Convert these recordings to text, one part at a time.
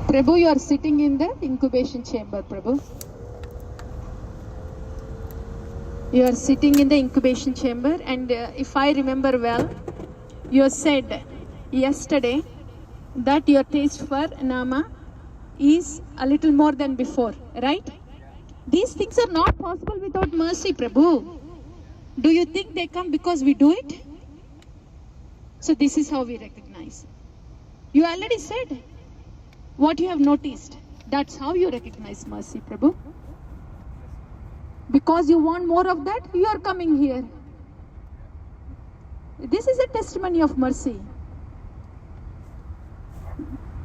Prabhu, you are sitting in the incubation chamber, Prabhu. You are sitting in the incubation chamber, and if I remember well, you said yesterday that your taste for Nāma is a little more than before, right? These things are not possible without mercy, Prabhu. Do you think they come because we do it? So this is how we recognize. You already said what you have noticed. That's how you recognize mercy, Prabhu. Because you want more of that, you are coming here. This is a testimony of mercy.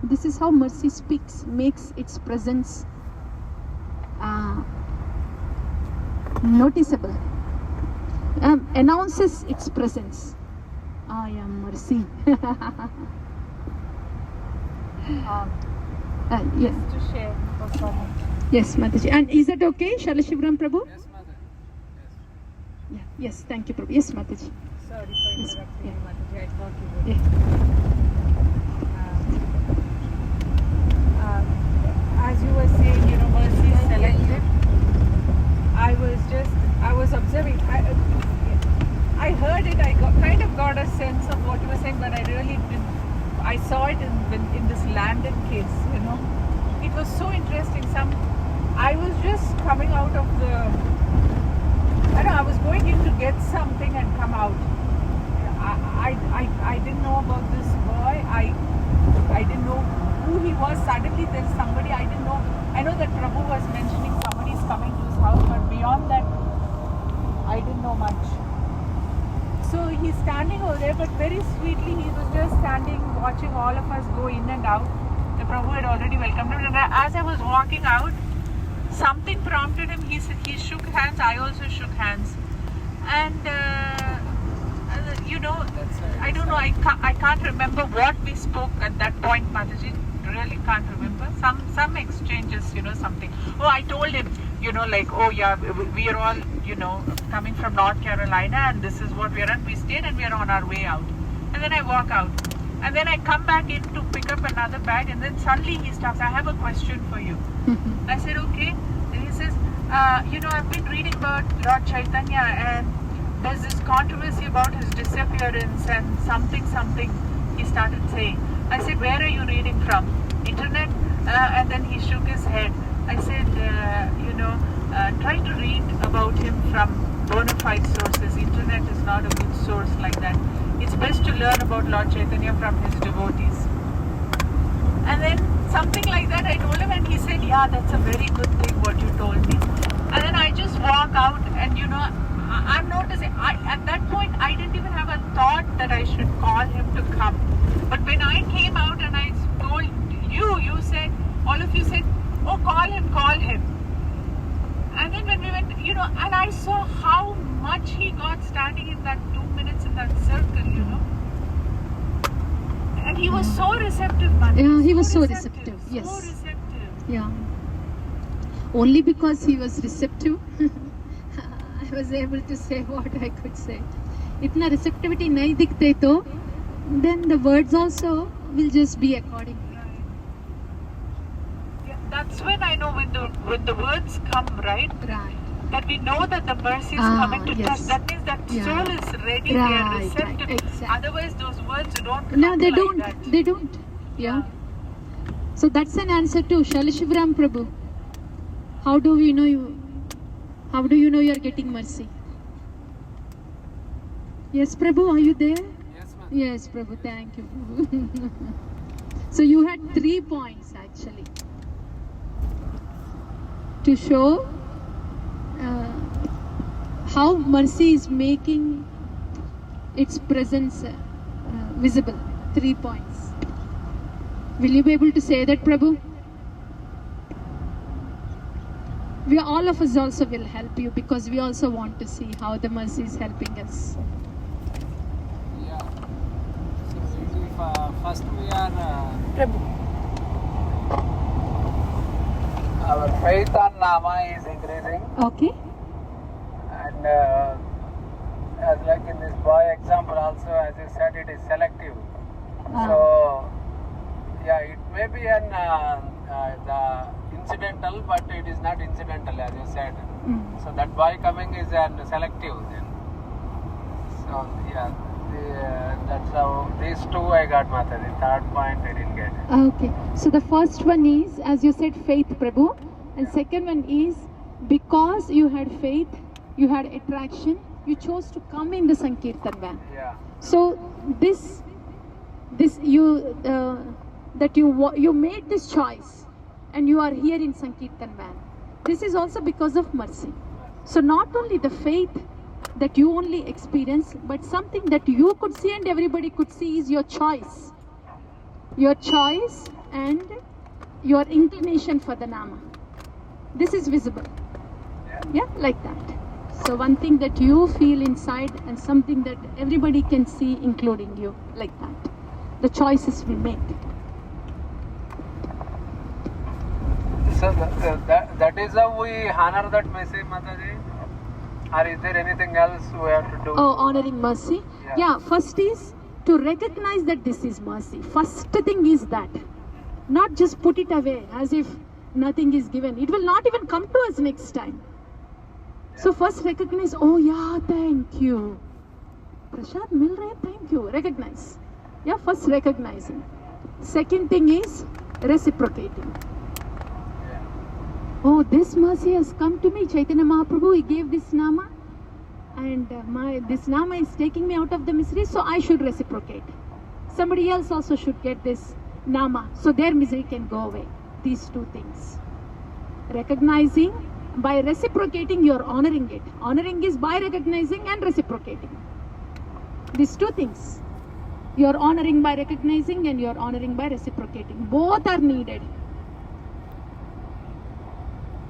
This is how mercy speaks, makes its presence noticeable, announces its presence. I am mercy. Yes. To share for someone. Yes, Mataji. And is that okay, Shalashivram Prabhu? Yes, Mother. Yes. Yeah. Yes, thank you, Prabhu. Yes, Mataji. Sorry for interrupting you, Mataji. I thought you would. Yeah. As you were saying, mercy is selective. I was observing. I heard it. I kind of got a sense of what you were saying, but I really didn't. I saw it in this landed case. It was so interesting. I was just coming out of I was going in to get something and come out. I didn't know about this boy. I didn't know who he was. Suddenly there's somebody I didn't know. I know that Prabhu was mentioning somebody's coming to his house, but beyond that, I didn't know much. So he's standing over there, but very sweetly he was just standing, watching all of us go in and out. The Prabhu had already welcomed him, and as I was walking out, something prompted him. He shook hands. I also shook hands, and I don't know. I can't remember what we spoke at that point, Mataji. Really can't remember. Some exchanges, something. Oh, I told him, oh yeah, we are all, coming from North Carolina, and this is what we are at. We stayed and we are on our way out. And then I walk out. And then I come back in to pick up another bag, and then suddenly he stops. I have a question for you. I said, okay. And he says, I've been reading about Lord Chaitanya, and there's this controversy about his disappearance and something. He started saying. I said, where are you reading from? Internet? And then he shook his head. I said, try to read about him from bona fide sources. Internet is not a good source like that. It's best to learn about Lord Chaitanya from his devotees. And then something like that I told him, and he said, yeah, that's a very good thing what you told me. And then I just walk out, and I'm noticing, at that point I didn't even have a thought that I should call him to come. But when I came out and I told you said, all of you said, oh, call him. And then when we went, and I saw how much he got standing in that 2 minutes in that circle, And he was so receptive, man. Yeah, he was so receptive. Yes. So receptive. Yeah. Only because he was receptive, I was able to say what I could say. Itna receptivity nahi dikhte to, then the words also will just be according. Yeah, that's when I know when the words come, right? Right. That we know that the mercy is coming to touch. That means that soul is ready, they are receptive. Exactly. Otherwise those words don't come. No, they like don't. that. They don't. Yeah. So that's an answer to Shalashivram Prabhu. How do you know you are getting mercy? Yes, Prabhu, are you there? Yes, ma'am. Yes, Prabhu, thank you, Prabhu. So you had 3 points actually to show how mercy is making its presence visible. 3 points. Will you be able to say that, Prabhu? All of us also will help you, because we also want to see how the mercy is helping us. Yeah. So first we are Prabhu. our faith on Nāma is increasing, Okay. and as like in this boy example also, as you said, it is selective. So yeah, be an the incidental, but it is not incidental as you said. So that boy coming is an selective then. So yeah, that's how these two I got, Mataji. Third point I didn't get. Okay. So the first one is, as you said, faith, Prabhu. And second one is, because you had faith, you had attraction, you chose to come in the Sankirtan van. Yeah. So you made this choice, and you are here in Sankirtan van. This is also because of mercy. So not only the faith that you only experience, but something that you could see and everybody could see is your choice. Your choice and your inclination for the Nāma. This is visible. Yeah, like that. So one thing that you feel inside and something that everybody can see, including you, like that. The choices we make. So that is how we honor that mercy, Mataji. Or is there anything else we have to do? Oh, honoring mercy. Yeah, first is to recognize that this is mercy. First thing is that. Not just put it away as if nothing is given. It will not even come to us next time. So first recognize, oh yeah, thank you. Prashad mil rahe, thank you. Recognize. Yeah, first recognizing. Second thing is reciprocating. Oh, this mercy has come to me. Chaitanya Mahaprabhu, he gave this Nāma, and this Nāma is taking me out of the misery, so I should reciprocate. Somebody else also should get this Nāma, so their misery can go away. These two things. Recognizing, by reciprocating, you are honoring it. Honoring is by recognizing and reciprocating. These two things. You are honoring by recognizing and you are honoring by reciprocating. Both are needed.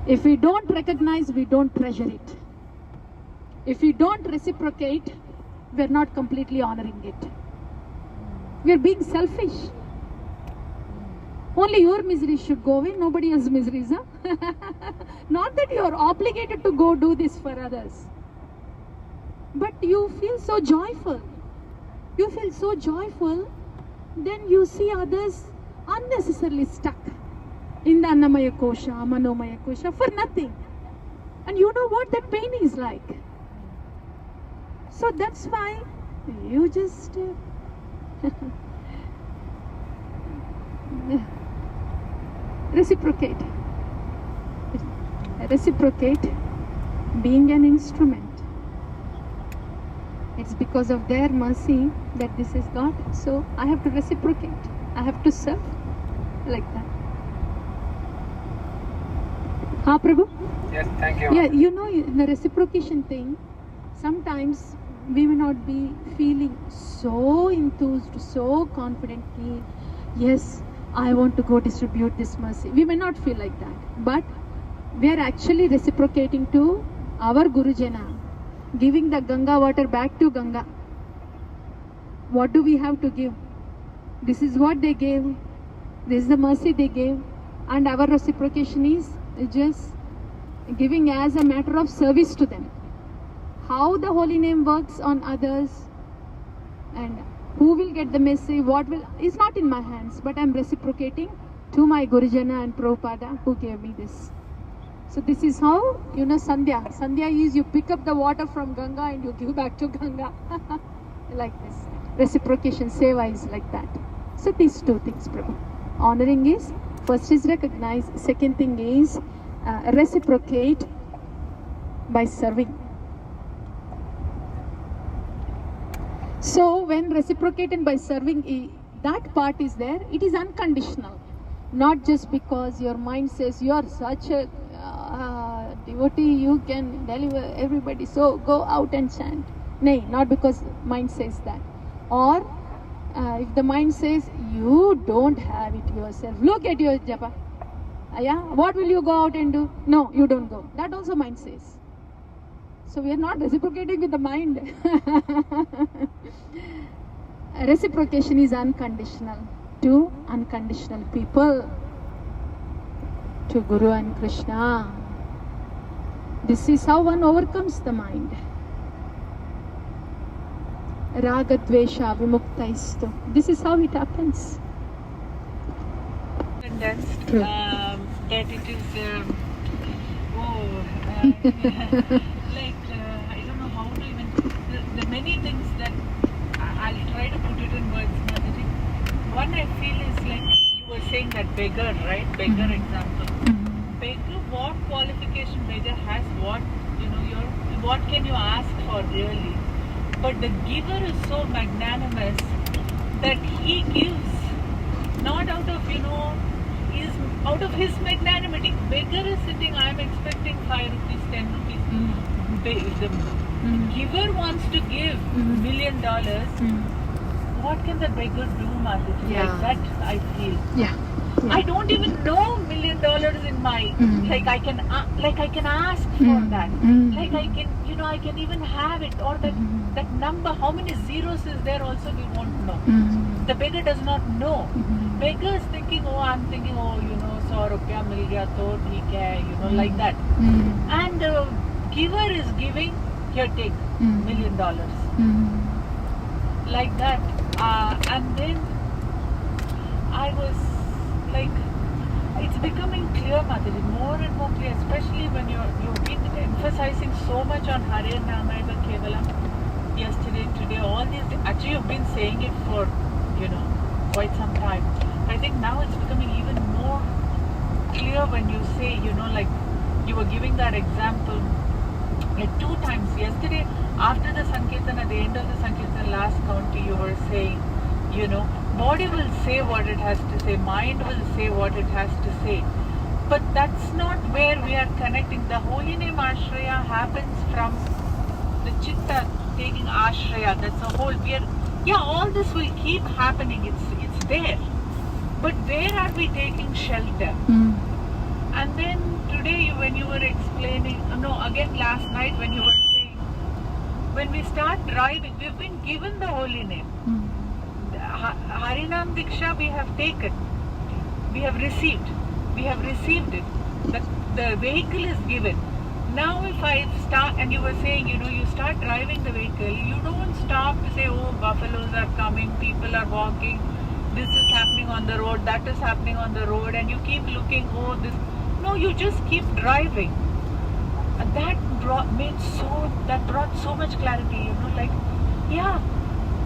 If we don't recognize, we don't treasure it. If we don't reciprocate, we are not completely honoring it. We are being selfish. Only your misery should go away, nobody else's miseries. Huh? Not that you are obligated to go do this for others. But you feel so joyful. You feel so joyful, then you see others unnecessarily stuck in the Annamaya Kosha, Manomaya Kosha for nothing. And you know what that pain is like. So that's why you just reciprocate. Reciprocate, being an instrument. It's because of their mercy that this is God. So I have to reciprocate. I have to serve like that. Ha, Prabhu? Yes, thank you. Yeah, you know, the reciprocation thing, sometimes we may not be feeling so enthused, so confidently, yes, I want to go distribute this mercy. We may not feel like that. But we are actually reciprocating to our Gurujana, giving the Ganga water back to Ganga. What do we have to give? This is what they gave. This is the mercy they gave. And our reciprocation is just giving as a matter of service to them. How the holy name works on others and who will get the message, what will, is not in my hands, but I am reciprocating to my Gurujana and Prabhupada who gave me this. So this is how, you know, Sandhya. Sandhya is you pick up the water from Ganga and you give back to Ganga. Like this. Reciprocation, Seva is like that. So these two things, Prabhu. Honoring is, first is recognize, second thing is reciprocate by serving. So when reciprocate and by serving, that part is there, it is unconditional. Not just because your mind says you are such a devotee, you can deliver everybody, so go out and chant. Nay, not because mind says that. Or if the mind says you don't have it yourself, look at your japa. Yeah, what will you go out and do? No, you don't go. That also mind says. So we are not reciprocating with the mind. Reciprocation is unconditional to unconditional people, to Guru and Kṛṣṇa. This is how one overcomes the mind. Raga dvesha vimuktaistu. This is how it happens. condensed. True. That it is, like, I don't know how to even, the many things that I'll try to put it in words. Mataji. One I feel is like you were saying that beggar, right? Beggar example. Beggar, what qualification beggar has? What, what can you ask for really? But the giver is so magnanimous that he gives not out of out of his magnanimity. Beggar is sitting, I am expecting 5 rupees, 10 rupees. The giver wants to give $1 million. What can the beggar do, Mataji? Yeah. Like that I feel. Yeah. I don't even know $1 million in my like I can ask for that. Like I can I can even have it, or that number, how many zeros is there also we won't know. The beggar does not know. Beggar is thinking, I'm thinking, 100 rupiya mil gaya to theek hai, like that. And giver is giving, here take $1 million. Like that. And then I was like, it's becoming clear, Mataji, more and more clear, especially when you've been emphasizing so much on Harināma-dīkṣā, yesterday, today, all these, actually you've been saying it for, quite some time. I think now it's becoming even more clear when you say, like you were giving that example, like 2 times. Yesterday, after the Saṅkīrtana, the end of the Saṅkīrtana, last county, you were saying, body will say what it has to say, mind will say what it has to say. But that's not where we are connecting. The holy name Ashraya happens from the Chitta taking Ashraya. That's a whole, all this will keep happening. It's there. But where are we taking shelter? And then today when you were explaining, last night when you were saying, when we start driving, we've been given the holy name. Harināma-dīkṣā we have taken, we have received it. The vehicle is given. Now if I start, and you were saying, you start driving the vehicle, you don't stop to say, buffaloes are coming, people are walking, this is happening on the road, that is happening on the road, and you keep looking, this. No, you just keep driving. And that brought so much clarity,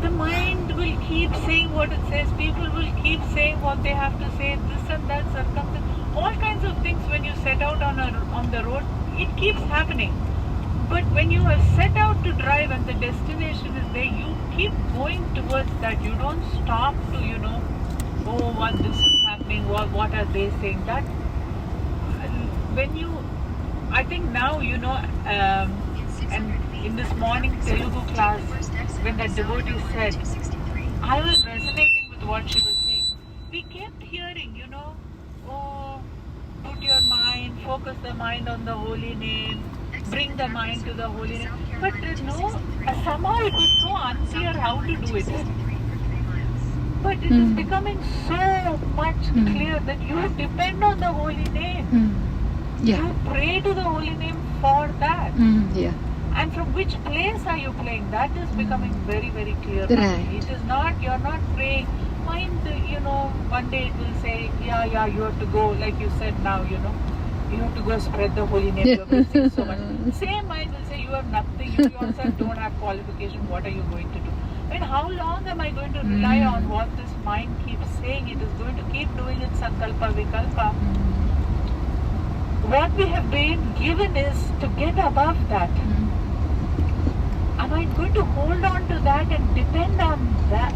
the mind will keep saying what it says, people will keep saying what they have to say, this and that, circumstance, all kinds of things. When you set out on the road, it keeps happening. But when you have set out to drive and the destination is there, you keep going towards that. You don't stop to, what this is happening, what are they saying. That I think now, and in this morning Telugu class, when that devotee said, I was resonating with what she was saying. We kept hearing, put your mind, focus the mind on the holy name, bring the mind to the holy name. But somehow it was so unclear how to do it. But it is becoming so much clear that you depend on the holy name. You pray to the holy name for that. And from which place are you playing? That is becoming very, very clear. Right. It is not, you're not praying. Mind, one day it will say, you have to go, like you said now, you have to go spread the holy name. You're missing so much. Same mind will say, you have nothing, you yourself don't have qualification, what are you going to do? And how long am I going to rely on what this mind keeps saying? It is going to keep doing its sankalpa, vikalpa. What we have been given is to get above that. Am I going to hold on to that and depend on that,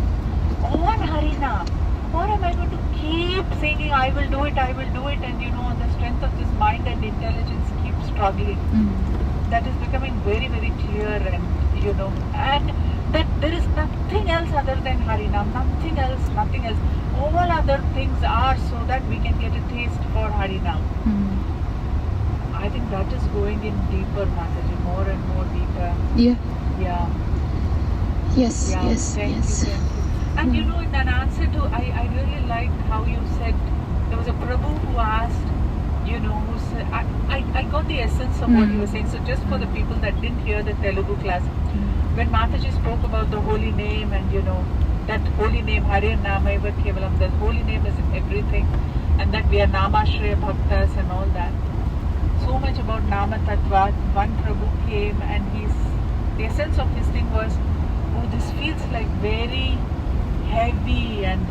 on Harinam? Or am I going to keep saying, I will do it, and on the strength of this mind and intelligence keep struggling? That is becoming very, very clear, and and that there is nothing else other than Harinam, nothing else. All other things are so that we can get a taste for Harinam. I think that is going in deeper, Mataji, more and more deeper. Yeah. Yes. Thank you. And in an answer to, I really liked how you said, there was a Prabhu who asked, who said, I got the essence of what you were saying. So just for the people that didn't hear the Telugu class, when Mataji spoke about the holy name and that holy name, Harināma-dīkṣā, that holy name is everything. and that we are Nāma-shreya bhaktas and all that. So much about Nāma Tattva. One Prabhu came and the essence of his thing was, oh, this feels like very heavy, and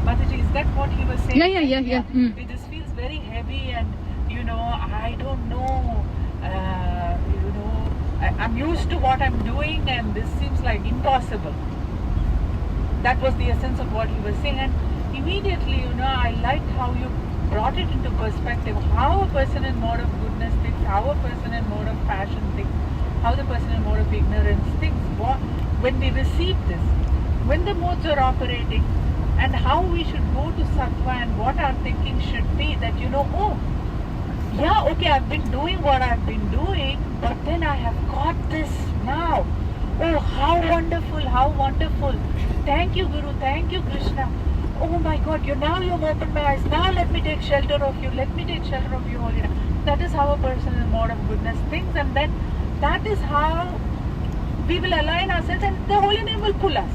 Mataji, is that what he was saying? Yeah. This feels very heavy, and I don't know, I'm used to what I'm doing, and this seems like impossible. That was the essence of what he was saying, and immediately, I liked how you brought it into perspective, how a person in mode of goodness thinks, how a person in mode of passion thinks, how the person in mode of ignorance thinks, when we receive this, when the modes are operating, and how we should go to sattva and what our thinking should be, that I've been doing what I've been doing, but then I have got this now. Oh, how wonderful, how wonderful. Thank you, Guru, thank you, Krishna. Oh my God, now you've opened my eyes. Now let me take shelter of you. Let me take shelter of you, Holy Name. That is how a person in mode of goodness thinks, and then that is how we will align ourselves, and the Holy Name will pull us.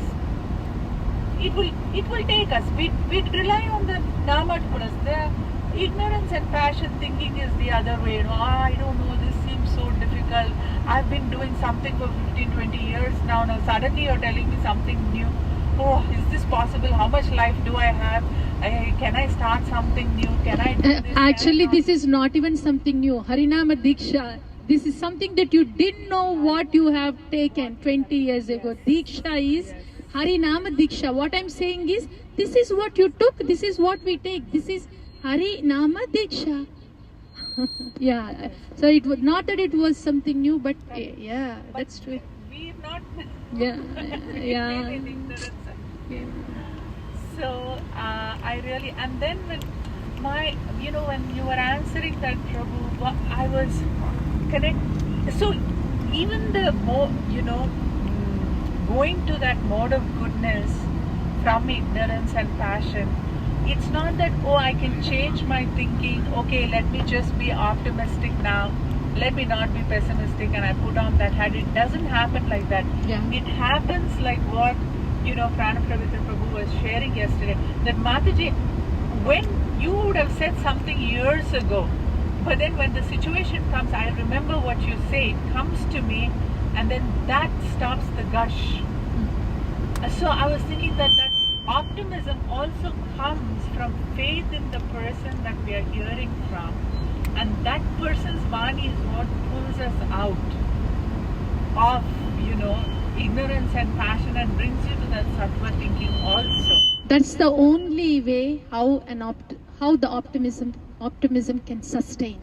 It will take us. We rely on the Nāma to pull us. The ignorance and passion thinking is the other way. I don't know, this seems so difficult. I've been doing something for 15-20 years now. Now suddenly you're telling me something new. Oh, is this possible? How much life do I have? Can I start something new? Can I do this? Actually, this is not even something new. Harināma-dīkṣā. This is something that you didn't know what you have taken 20 years ago. Dīkṣā is Harināma-dīkṣā. What I'm saying is, this is what you took, this is what we take. This is Harināma-dīkṣā. Yeah. So it was not that it was something new, but yeah, that's true. We're not. Yeah. So I really, and then when when you were answering that, Prabhu, I was connect. So even the more, going to that mode of goodness from ignorance and passion, it's not that, I can change my thinking, okay, let me just be optimistic now, let me not be pessimistic, and I put on that hat. It doesn't happen like that. Yeah. It happens like what, Pranapavitra Prabhu was sharing yesterday, that Mataji, when you would have said something years ago, but then when the situation comes, I remember what you say, it comes to me, and then that stops the gush. So I was thinking that optimism also comes from faith in the person that we are hearing from, and that person's Vani is what pulls us out of ignorance and passion and brings you to that sattva thinking also. That's the only way how the optimism can sustain.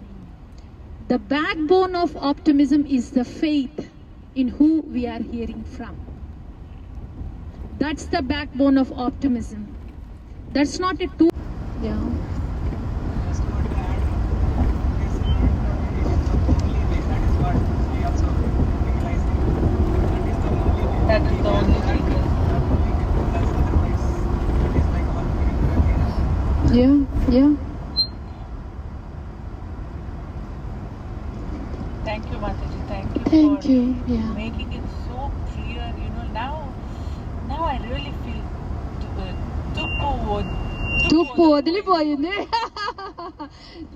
The backbone of optimism is the faith in who we are hearing from. That's the backbone of optimism. That's not a tool. Yeah. Just want to add, it is not the only way. That is what we also realize. That is the only way. That is the only way. That's otherwise, that is like our Guru. Yeah. Thank you, Mataji. Thank you Thank for you. Yeah. making it so clear. Now I really feel తుప్పు వదిలిపోయింది.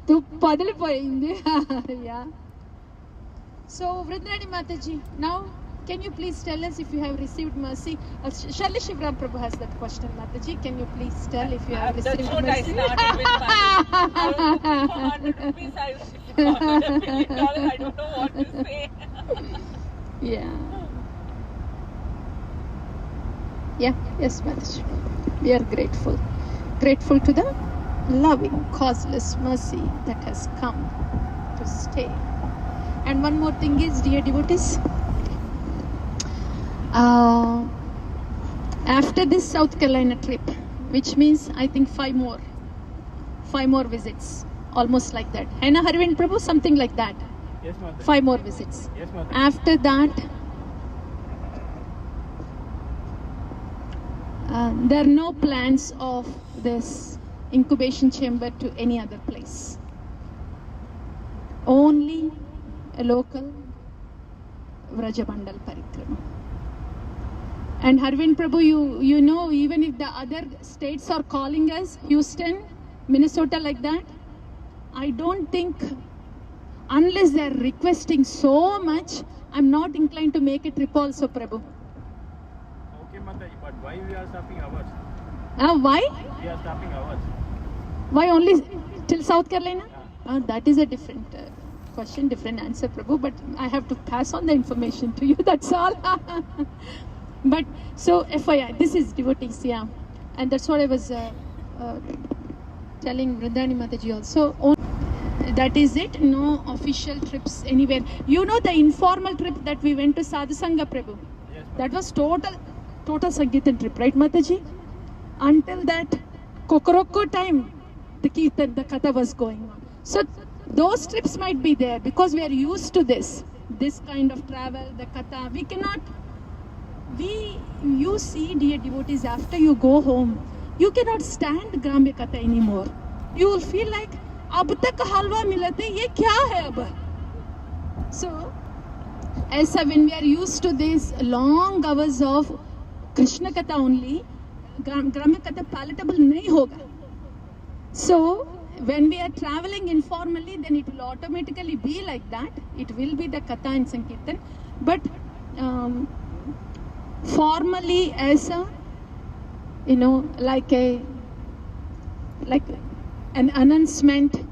తుప్పు వదిలిపోయింది. Yeah. So Vrindrani Mataji, now can you please tell us if you have received mercy? Shalli Shivram Prabhu has that question, Mataji. Can you please tell if you have received that's what mercy? I started with. I was looking for 100 rupees. I was $1 million. I don't know what to say. Yeah. Yes, Mataji. We are grateful. Grateful to the loving, causeless mercy that has come to stay. And one more thing is, dear devotees, after this South Carolina trip, which means I think 5 more visits, almost like that. Hai na Harvind Prabhu, something like that. Yes, Mother. 5 more visits. Yes, Mother. After that, there are no plans of this incubation chamber to any other place. Only a local Vrajabandal Parikrama. And Harvind Prabhu, you know, even if the other states are calling us, Houston, Minnesota like that? I don't think, unless they are requesting so much, I'm not inclined to make a trip also, Prabhu. Okay, Mataji, but why we are stopping ours? Why? We are stopping ours. Why only till South Carolina? That is a different question, different answer, Prabhu. But I have to pass on the information to you, that's all. But so FYI, this is devotees, yeah. And that's what I was telling Vrindani Mataji also. That is it, no official trips anywhere. You know the informal trip that we went to Sadhu Sangha, Prabhu? Yes, That was total Sankirtan trip, right, Mataji? Until that Kokoroko time, the Kirtan, the Katha was going on. So those trips might be there because we are used to this kind of travel, the Katha. You see, dear devotees, after you go home, you cannot stand Gramya Katha anymore. You will feel like, ab tak halwa milate, ye kya hai ab? So, as when we are used to these long hours of Krishna Katha only, Gramya Katha palatable nahi hoga. So, when we are traveling informally, then it will automatically be like that. It will be the Katha and Sankirtan. But formally, as a, like an announcement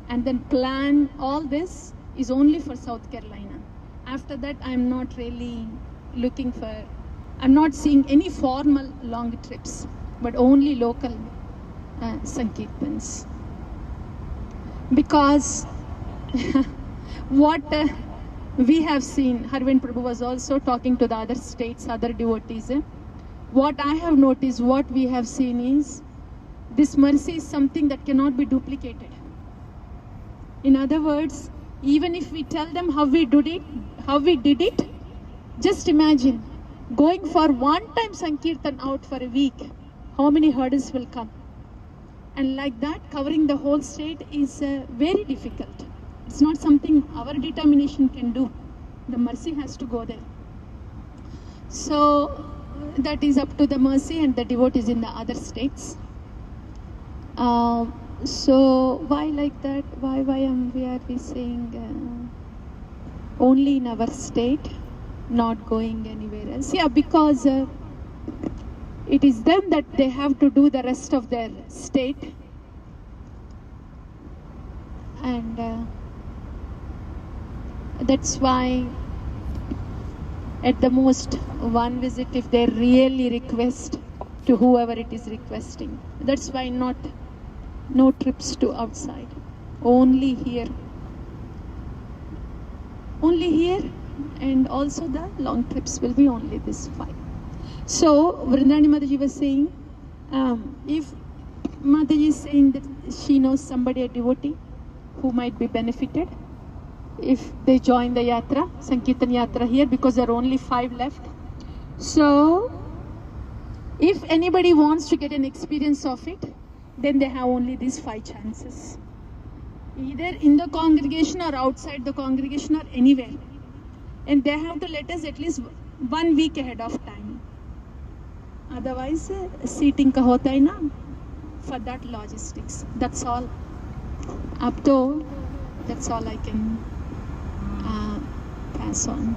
and then plan, all this is only for South Carolina. After that, I'm not really I'm not seeing any formal long trips, but only local Sankirtans. Because what we have seen, Harvind Prabhu was also talking to the other states, other devotees. What I have noticed, what we have seen is, this mercy is something that cannot be duplicated. In other words, even if we tell them how we did it, just imagine going for one time Sankirtan out for a week, how many hurdles will come? And like that, covering the whole state is very difficult. It's not something our determination can do. The mercy has to go there. So that is up to the mercy and the devotees in the other states. So why like that? Why are we saying only in our state, not going anywhere else? Yeah, because it is them that they have to do the rest of their state. And that's why at the most one visit, if they really request to whoever it is requesting. That's why no trips to outside. Only here. And also the long trips will be only this 5. So, Vrindani Mataji was saying, if Mataji is saying that she knows somebody, a devotee, who might be benefited, if they join the yatra, Sankirtan yatra here, because there are only 5 left. So, if anybody wants to get an experience of it, then they have only these 5 chances. Either in the congregation or outside the congregation or anywhere. And they have to let us at least 1 week ahead of time. Otherwise, seating ka hota hai na, for that logistics. That's all. Up to, that's all I can pass on.